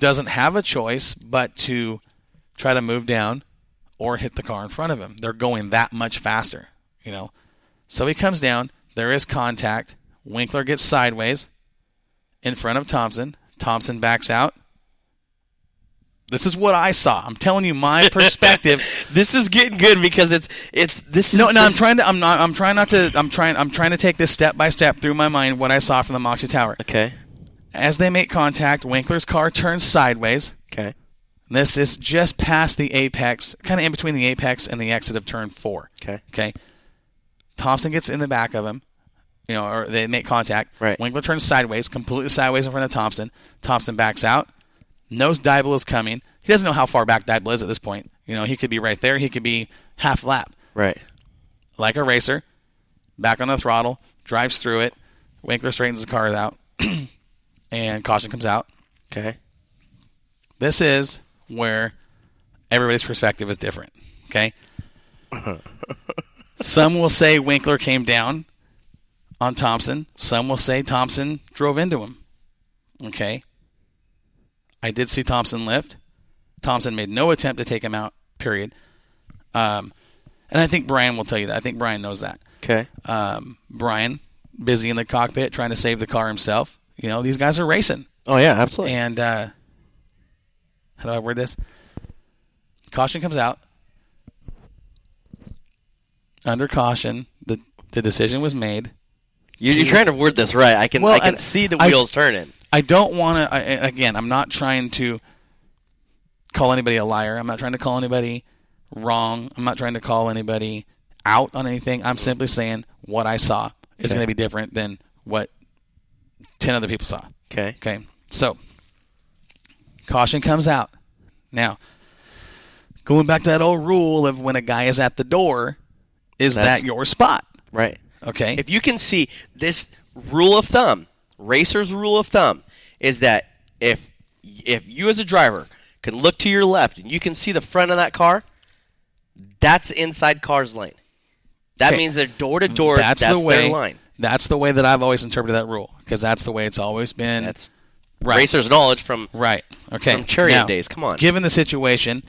doesn't have a choice but to try to move down or hit the car in front of him. They're going that much faster, So he comes down. There is contact. Winkler gets sideways in front of Thompson. Thompson backs out. This is what I saw. I'm telling you my perspective. This is getting good because I'm trying to take this step by step through my mind what I saw from the Moxie Tower. Okay. As they make contact, Winkler's car turns sideways. Okay. This is just past the apex, kind of in between the apex and the exit of turn 4. Okay. Thompson gets in the back of him, or they make contact. Right. Winkler turns sideways, completely sideways in front of Thompson. Thompson backs out. Knows Deibel is coming. He doesn't know how far back Deibel is at this point. He could be right there. He could be half lap. Right. Like a racer, back on the throttle, drives through it. Winkler straightens the car out, and caution comes out. Okay. This is where everybody's perspective is different. Okay. Some will say Winkler came down on Thompson. Some will say Thompson drove into him. Okay. I did see Thompson lift. Thompson made no attempt to take him out, period. And I think Brian will tell you that. I think Brian knows that. Okay. Brian, busy in the cockpit trying to save the car himself. These guys are racing. Oh, yeah, absolutely. And how do I word this? Caution comes out. Under caution, the decision was made. You're trying to word this right. I can see the wheels turning. I don't want to, again, I'm not trying to call anybody a liar. I'm not trying to call anybody wrong. I'm not trying to call anybody out on anything. I'm simply saying what I saw is going to be different than what 10 other people saw. Okay. So, caution comes out. Now, going back to that old rule of when a guy is at the door, is that your spot? Right. Okay. If you can see this rule of thumb, racer's rule of thumb, is that if you as a driver can look to your left and you can see the front of that car, that's inside car's lane. That means they're door to door. That's their line. That's the way that I've always interpreted that rule, because that's the way it's always been. That's racer's knowledge from from chariot days. Come on. Given the situation,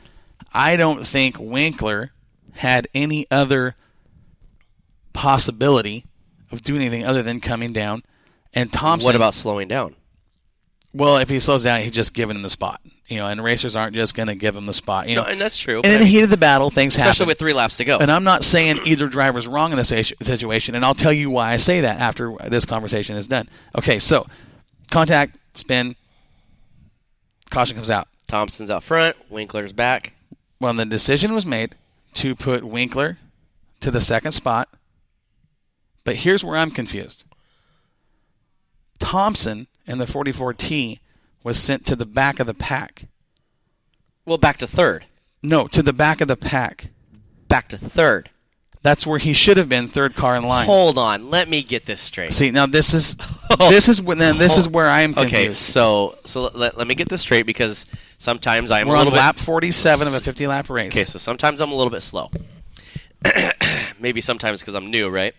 I don't think Winkler had any other possibility of doing anything other than coming down. And Thompson. What about slowing down? Well, if he slows down, he's just giving him the spot. And racers aren't just going to give him the spot. No, and that's true. And in the heat of the battle, things happen. Especially with 3 laps to go. And I'm not saying either driver's wrong in this situation, and I'll tell you why I say that after this conversation is done. Okay, so contact, spin, caution comes out. Thompson's out front, Winkler's back. Well, the decision was made to put Winkler to the second spot, but here's where I'm confused. Thompson in the 44T was sent to the back of the pack. Well, back to third. No, to the back of the pack. Back to third. That's where he should have been, third car in line. Hold on, let me get this straight. See, now this is where I am confused. Okay, so let me get this straight, because sometimes I'm We're on lap 47 of a 50-lap race. Okay, so sometimes I'm a little bit slow. Maybe sometimes because I'm new, right?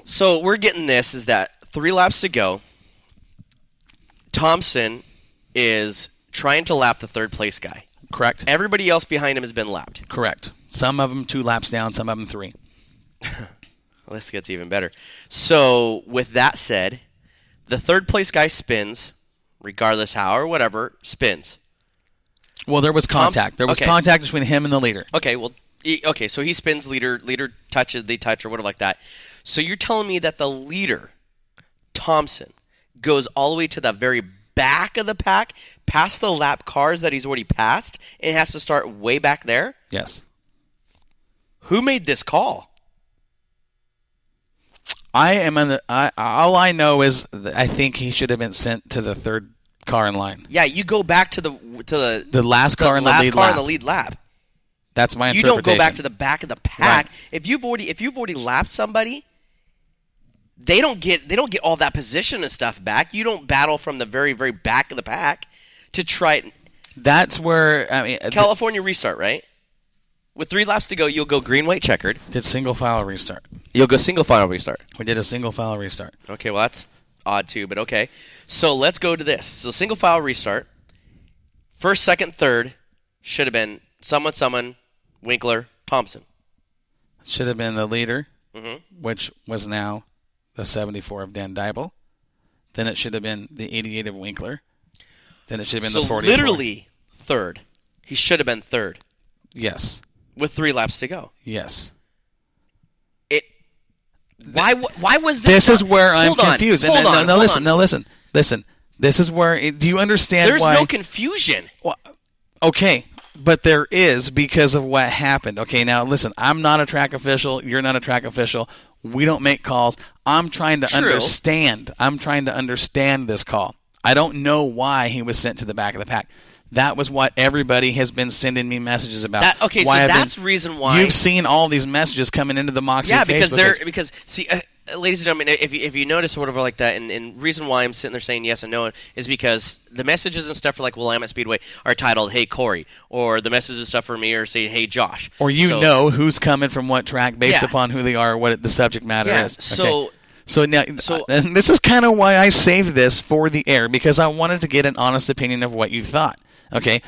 So we're getting this is that 3 laps to go. Thompson is trying to lap the third place guy. Correct. Everybody else behind him has been lapped. Correct. Some of them 2 laps down, some of them 3. Well, this gets even better. So with that said, the third place guy spins, regardless how or whatever, spins. Well, there was contact. There was contact between him and the leader. Okay, well, so he spins, leader touches, they touch, or whatever like that. So you're telling me that the leader, Thompson, goes all the way to the very back of the pack, past the lap cars that he's already passed, and has to start way back there? Yes. Who made this call? All I know is I think he should have been sent to the third car in line. Yeah, you go back to the last car in the lead lap. That's my interpretation. You don't go back to the back of the pack. Right. If you've already lapped somebody, they don't get all that position and stuff back. You don't battle from the very, very back of the pack to try it. That's where California restart, right? With 3 laps to go, you'll go green, white, checkered. Did single file restart. You'll go single file restart. We did a single file restart. Okay, well that's odd too, but okay. So let's go to this. So single file restart. First, second, third should have been someone, Winkler, Thompson. Should have been the leader, Mm-hmm. which was now the 74 of Dan Dybel. Then it should have been the 88 of Winkler. Then it should have been the 44. Literally third. He should have been third Yes. with 3 laps to go. Yes. Why was This this? is where I'm confused. Hold on. Listen. This is where. Do you understand There's why? no confusion. Okay, but there is because of what happened. Okay, now listen. I'm not a track official. You're not a track official. We don't make calls. I'm trying to True. understand. I'm trying to understand this call. I don't know why he was sent to the back of the pack. That was what everybody has been sending me messages about. That's the reason why you've seen all these messages coming into the Moxie. Yeah, because Facebook page. ladies and gentlemen, if you notice or whatever like that, and reason why I'm sitting there saying yes and no is because the messages and stuff for like Willamette Speedway are titled "Hey Corey," or the messages and stuff for me are saying "Hey Josh," or know who's coming from what track based Yeah. upon who they are, or what the subject matter is. Okay. So now, and this is kind of why I saved this for the air, because I wanted to get an honest opinion of what you thought. Okay.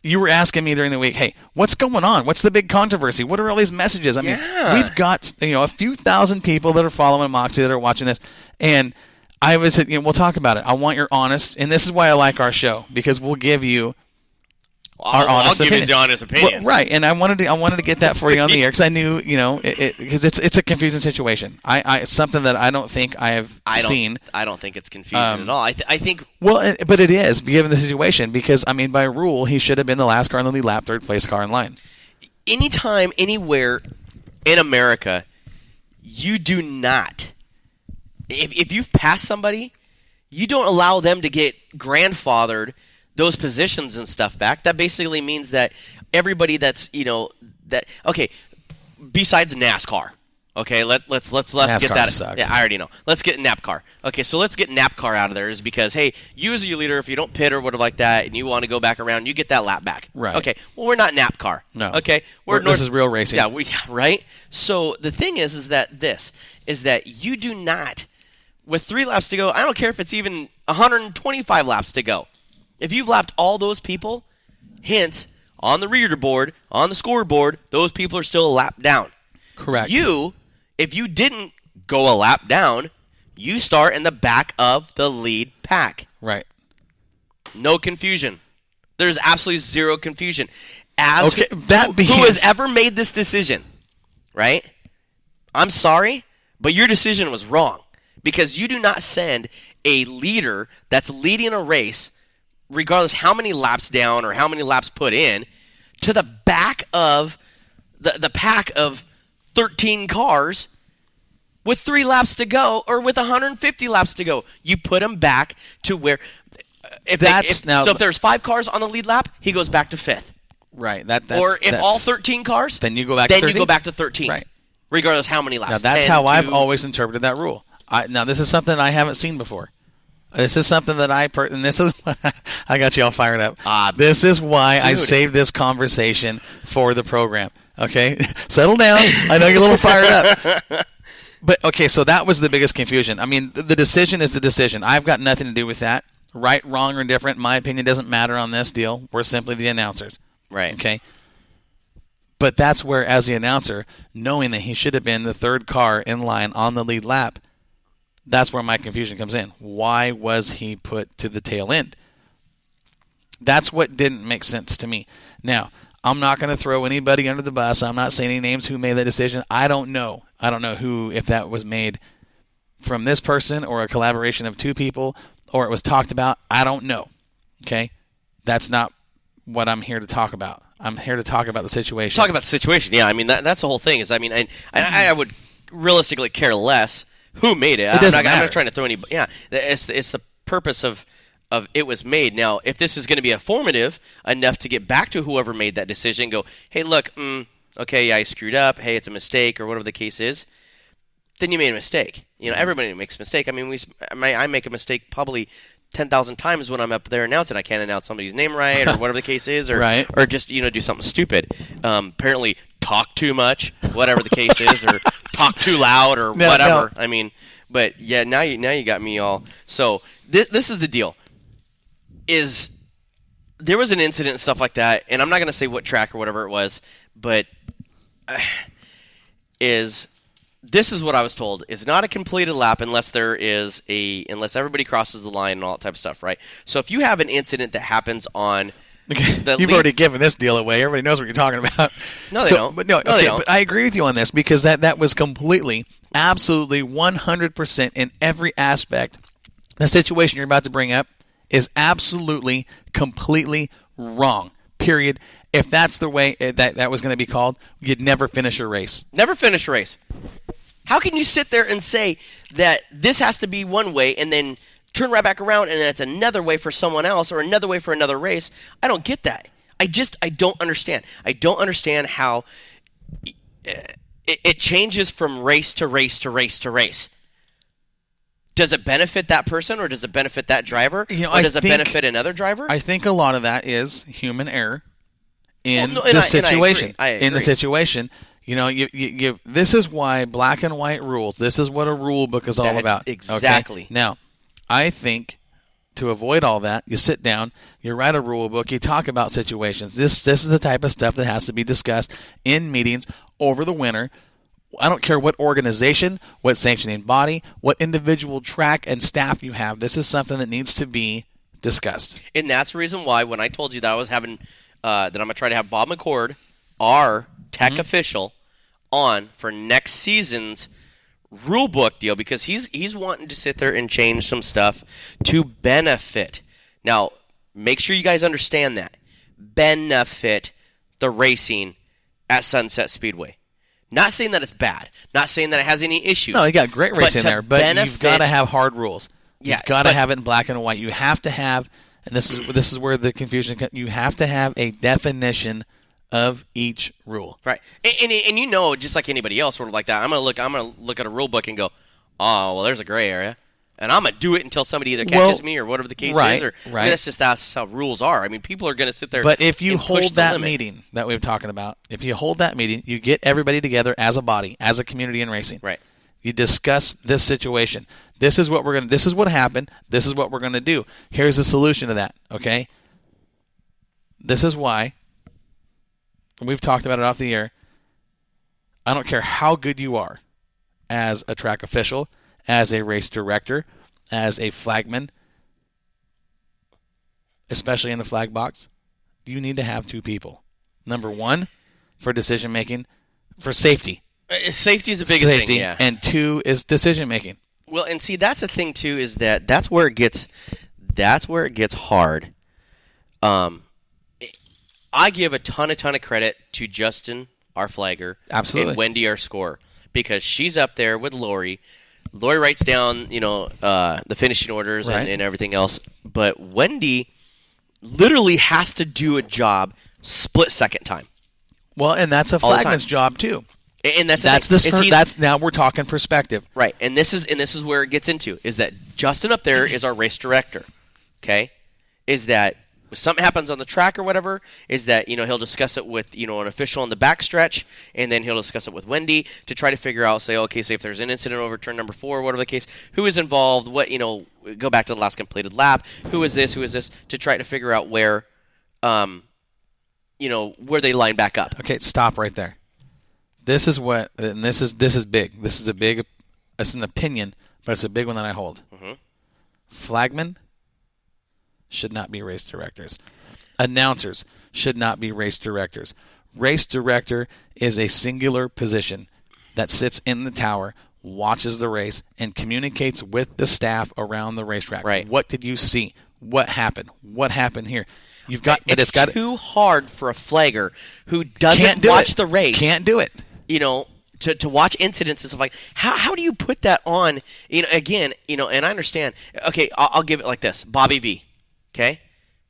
You were asking me during the week, hey, what's going on? What's the big controversy? What are all these messages? I mean, we've got a few thousand people that are following Moxie that are watching this, and I was, we'll talk about it. I want your honest, and this is why I like our show, because we'll give you our honest opinion. I'll give you the honest opinion. Well, right, and I wanted to get that for you on the air because I knew, because it's a confusing situation. It's something that I don't think I have seen. I don't think it's confusing at all. I think. Well, but it is given the situation because by rule he should have been the last car in the lead lap, third place car in line. Anytime, anywhere in America, you do not. If you've passed somebody, you don't allow them to get grandfathered those positions and stuff back. That basically means that everybody that's besides NASCAR, okay, let's NASCAR get that. Sucks. Yeah, I already know. Let's get NAPCAR. Okay, so let's get NAPCAR out of there, is because hey, you as your leader, if you don't pit or whatever like that, and you want to go back around, you get that lap back. Right. Okay. Well, we're not NAPCAR. No. Okay. This is real racing. Yeah. Right. So the thing is that you do not, with 3 laps to go. I don't care if it's even 125 laps to go. If you've lapped all those people, hence, on the reader board, on the scoreboard, those people are still a lap down. Correct. If you didn't go a lap down, you start in the back of the lead pack. Right. No confusion. There's absolutely zero confusion. Who has ever made this decision, right? I'm sorry, but your decision was wrong. Because you do not send a leader that's leading a race, regardless how many laps down or how many laps put in, to the back of the pack of 13 cars with 3 laps to go or with 150 laps to go. You put them back to where if there's 5 cars on the lead lap, he goes back to 5th. Right. Or if all 13 cars, then you go back to 13? You go back to 13. Right. Regardless how many laps. Now that's how I've always interpreted that rule. Now this is something I haven't seen before. This is something that I got you all fired up. This is why I saved this conversation for the program. Okay, settle down. I know you're a little fired up. But okay, so that was the biggest confusion. I mean, the decision is the decision. I've got nothing to do with that. Right, wrong, or indifferent. My opinion doesn't matter on this deal. We're simply the announcers. Right. Okay. But that's where, as the announcer, knowing that he should have been the 3rd car in line on the lead lap, that's where my confusion comes in. Why was he put to the tail end? That's what didn't make sense to me. Now, I'm not going to throw anybody under the bus. I'm not saying any names who made that decision. I don't know. I don't know who, if that was made from this person or a collaboration of 2 people or it was talked about. I don't know. Okay? That's not what I'm here to talk about. I'm here to talk about the situation. Talk about the situation, yeah. I mean, that's the whole thing. I would realistically care less who made it. It doesn't matter. I'm not trying to throw anybody. Yeah, it's the purpose of it was made. Now, if this is going to be informative enough to get back to whoever made that decision, and go, hey, look, okay, I screwed up. Hey, it's a mistake, or whatever the case is. Then you made a mistake. Everybody makes a mistake. I mean, I make a mistake probably 10,000 times when I'm up there announcing. I can't announce somebody's name right, or whatever the case is, or right. or just do something stupid. Apparently, talk too much, whatever the case is, or talk too loud, or whatever. I mean, but yeah, now you got me all. So this is the deal. Is there was an incident and stuff like that, and I'm not going to say what track or whatever it was, but this is what I was told. It's not a completed lap unless unless everybody crosses the line and all that type of stuff, right? So if you have an incident that happens on You've already given this deal away. Everybody knows what you're talking about. No, they don't. But no, they don't. But I agree with you on this because that was completely, absolutely, 100% in every aspect. The situation you're about to bring up is absolutely, completely wrong. Period. If that's the way that was going to be called, you'd never finish a race. Never finish a race. How can you sit there and say that this has to be one way and then turn right back around and that's another way for someone else or another way for another race? I don't get that. I don't understand. I don't understand how it changes from race to race to race to race. Does it benefit that person or does it benefit that driver? Or does it benefit another driver? I think a lot of that is human error in the situation. I agree. In the situation. This is why black and white rules. This is what a rule book is all about. Exactly. Okay? Now, I think to avoid all that, you sit down, you write a rule book, you talk about situations. This is the type of stuff that has to be discussed in meetings over the winter. I don't care what organization, what sanctioning body, what individual track and staff you have. This is something that needs to be discussed. And that's the reason why when I told you that I was having that I'm going to try to have Bob McCord, our tech official, on for next season's rule book deal because he's wanting to sit there and change some stuff to benefit. Now, make sure you guys understand that. Benefit the racing at Sunset Speedway. Not saying that it's bad. Not saying that it has any issues. No, you got great racing there, but you've got to have hard rules. You've got to have it in black and white. You have to have, and this is where the confusion comes, you have to have a definition of each rule. Right. And just like anybody else sort of like that, I'm gonna look at a rule book and go, oh, well, there's a gray area. And I'm going to do it until somebody either catches me or whatever the case is. That's how rules are. I mean, people are going to sit there. But if you hold that meeting that we were talking about, if you hold that meeting, you get everybody together as a body, as a community in racing. Right. You discuss this situation. This is what This is what happened. This is what we're going to do. Here's the solution to that. Okay. This is why. We've talked about it off the air. I don't care how good you are as a track official, as a race director, as a flagman, especially in the flag box, you need to have two people. Number one, for decision making, for safety. Safety is the biggest thing, yeah. And two is decision making. Well, and see, that's the thing too, is that's where it gets hard. I give a ton of credit to Justin, our flagger, absolutely, and Wendy, our scorer, because she's up there with Lori. Lori writes down, the finishing orders and everything else, but Wendy literally has to do a job split-second time. Well, and that's a flagman's job too. And that's now we're talking perspective, right? And this is where it gets into is that Justin up there is our race director. Okay, is that if something happens on the track or whatever, is that he'll discuss it with an official on the backstretch, and then he'll discuss it with Wendy to try to figure out, say if there's an incident over turn number 4 or whatever the case, who is involved, what go back to the last completed lap, who is this, to try to figure out where where they line back up. Okay, stop right there. This is big. This is it's an opinion, but it's a big one that I hold. Mm-hmm. Flagmen should not be race directors. Announcers should not be race directors. Race director is a singular position that sits in the tower, watches the race, and communicates with the staff around the racetrack. Right. What did you see? What happened? What happened here? It's too hard for a flagger who doesn't watch the race. Can't do it. To watch incidents and stuff like how do you put that on? And I understand. Okay, I'll give it like this. Bobby V. Okay,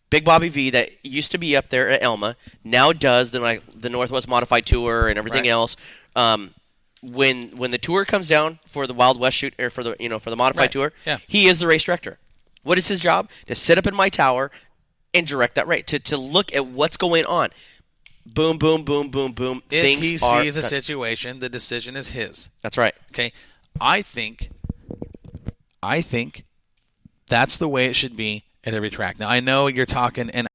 Big Bobby V that used to be up there at Elma now does the Northwest Modified Tour and everything else. When the tour comes down for the Wild West shoot or for the Modified Tour, he is the race director. What is his job? To sit up in my tower and direct that race. To look at what's going on. Boom, boom, boom, boom, boom. If he sees a situation, the decision is his. That's right. Okay, I think that's the way it should be at every track. Now, I know you're talking, and